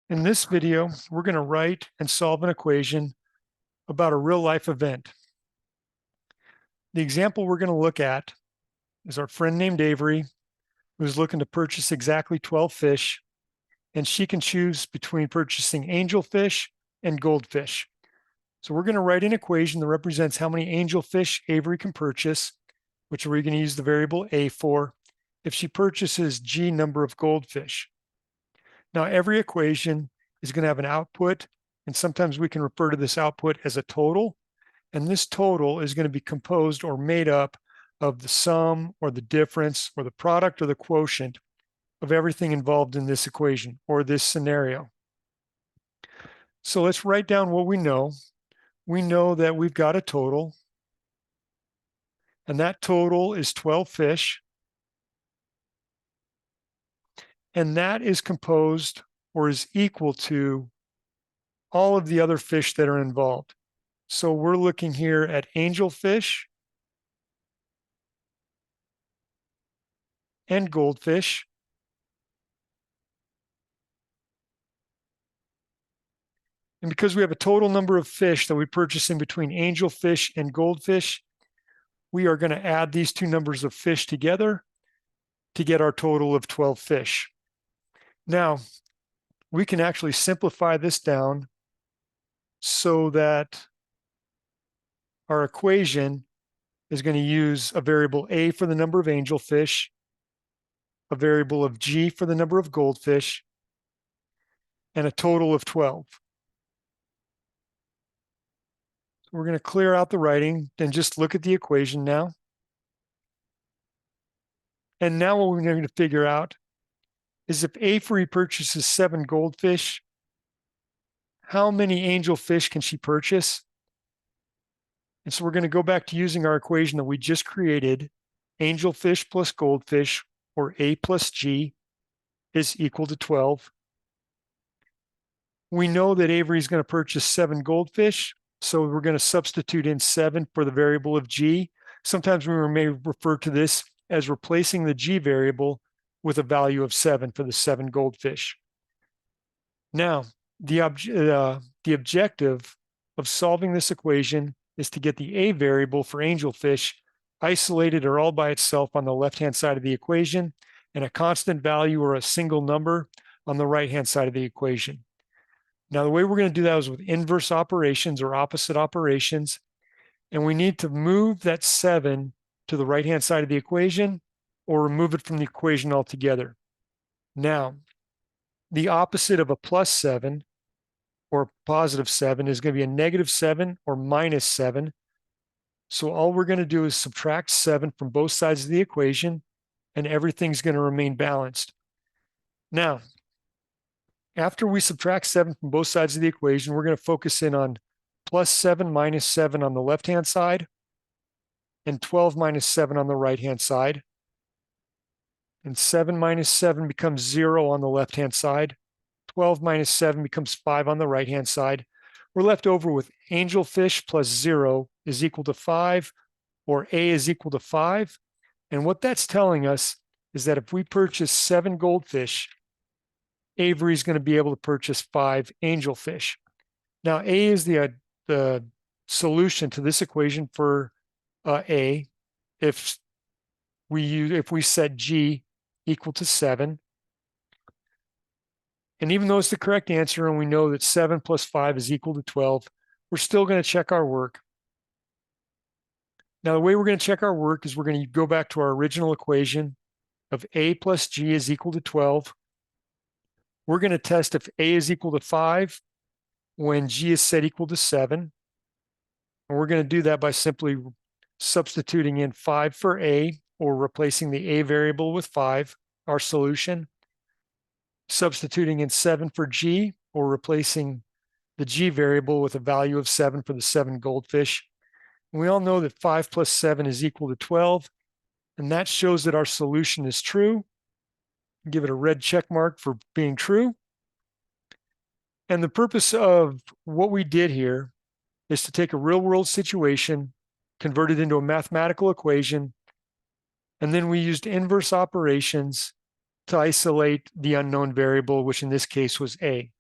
In this video, we're going to write and solve an equation about a real-life event. The example we're going to look at is our friend named Avery, who's looking to purchase exactly 12 fish, and she can choose between purchasing angelfish and goldfish. So we're going to write an equation that represents how many angelfish Avery can purchase, which we're going to use the variable a for, if she purchases G number of goldfish. Now, every equation is going to have an output, and sometimes we can refer to this output as a total. And this total is going to be composed or made up of the sum or the difference or the product or the quotient of everything involved in this equation or this scenario. So let's write down what we know. We know that we've got a total, and that total is 12 fish. And that is composed or is equal to all of the other fish that are involved. So we're looking here at angelfish and goldfish. And because we have a total number of fish that we purchase in between angelfish and goldfish, we are going to add these two numbers of fish together to get our total of 12 fish. Now, we can actually simplify this down so that our equation is going to use a variable a for the number of angelfish, a variable of G for the number of goldfish, and a total of 12. So we're going to clear out the writing and just look at the equation now. And now what we're going to figure out is if Avery purchases 7 goldfish, how many angelfish can she purchase? And so we're going to go back to using our equation that we just created. Angelfish plus goldfish, or A plus G, is equal to 12. We know that Avery is going to purchase 7 goldfish, so we're going to substitute in 7 for the variable of G. Sometimes we may refer to this as replacing the G variable with a value of 7 for the 7 goldfish. Now, the objective of solving this equation is to get the A variable for angelfish isolated or all by itself on the left-hand side of the equation, and a constant value or a single number on the right-hand side of the equation. Now, the way we're going to do that is with inverse operations or opposite operations, and we need to move that 7 to the right-hand side of the equation or remove it from the equation altogether. Now, the opposite of a plus 7 or positive 7 is going to be a negative 7 or minus 7. So all we're going to do is subtract 7 from both sides of the equation, and everything's going to remain balanced. Now, after we subtract 7 from both sides of the equation, we're going to focus in on plus 7 minus 7 on the left-hand side and 12 minus 7 on the right-hand side. And 7 minus 7 becomes 0 on the left-hand side. 12 minus 7 becomes 5 on the right-hand side. We're left over with angelfish plus 0 is equal to 5, or A is equal to 5. And what that's telling us is that if we purchase 7 goldfish, Avery is going to be able to purchase 5 angelfish. Now, A is the solution to this equation for A. If we set G equal to 7. And even though it's the correct answer, and we know that 7 plus 5 is equal to 12, we're still going to check our work. Now, the way we're going to check our work is we're going to go back to our original equation of A plus G is equal to 12. We're going to test if A is equal to 5 when G is set equal to 7. And we're going to do that by simply substituting in 5 for A, or replacing the A variable with 5, our solution. Substituting in 7 for G, or replacing the G variable with a value of 7 for the 7 goldfish. And we all know that 5 plus 7 is equal to 12, and that shows that our solution is true. Give it a red check mark for being true. And the purpose of what we did here is to take a real-world situation, convert it into a mathematical equation, and then we used inverse operations to isolate the unknown variable, which in this case was A.